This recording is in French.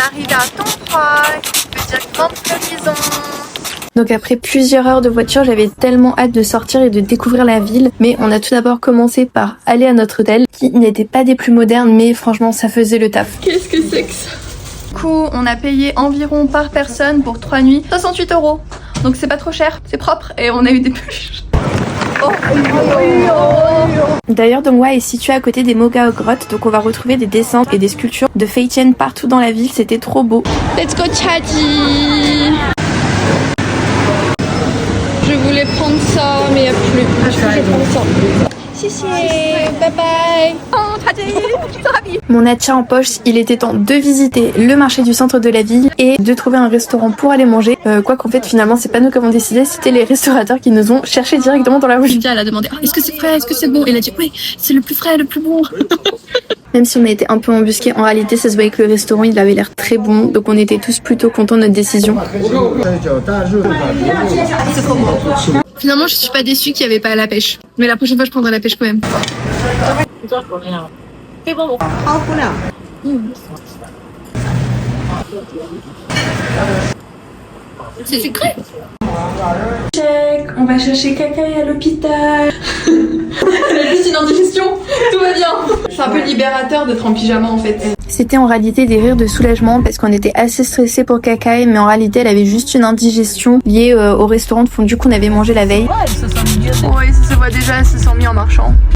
arrivé à Tonghuai, qui veut dire grande floraison. Donc après plusieurs heures de voiture, j'avais tellement hâte de sortir et de découvrir la ville. Mais on a tout d'abord commencé par aller à notre hôtel, qui n'était pas des plus modernes, mais franchement ça faisait le taf. Qu'est-ce que c'est que ça? Du coup, on a payé environ par personne pour 3 nuits 68 €. Donc c'est pas trop cher, c'est propre et on a eu des peluches. D'ailleurs, Donghua est situé à côté des Mogao grottes, donc on va retrouver des dessins et des sculptures de Fei Tian partout dans la ville, c'était trop beau. Let's go Chaji. Je voulais prendre ça, mais il n'y a plus. Je vais prendre ça. Si, bye bye. Oh, Chaji, je suis ravie. Mon atcha en poche, il était temps de visiter le marché du centre de la ville et de trouver un restaurant pour aller manger. Quoi qu'en fait, finalement, c'est pas nous qui avons décidé, c'était les restaurateurs qui nous ont cherché directement dans la rue. Elle a demandé est-ce que c'est frais, est-ce que c'est bon? Et elle a dit oui, c'est le plus frais, le plus bon. Même si on a été un peu embusqués, en réalité, ça se voyait que le restaurant, il avait l'air très bon. Donc on était tous plutôt contents de notre décision. Finalement, je suis pas déçue qu'il n'y avait pas la pêche. Mais la prochaine fois, je prendrai la pêche quand même. C'est sucré. Check, on va chercher Cacaille à l'hôpital. Elle a juste une indigestion, tout va bien. C'est un peu libérateur d'être en pyjama en fait. C'était en réalité des rires de soulagement parce qu'on était assez stressés pour Cacaille, mais en réalité elle avait juste une indigestion liée au restaurant de fondue qu'on avait mangé la veille. Oui, ça se voit déjà, elle se sent mis en marchant.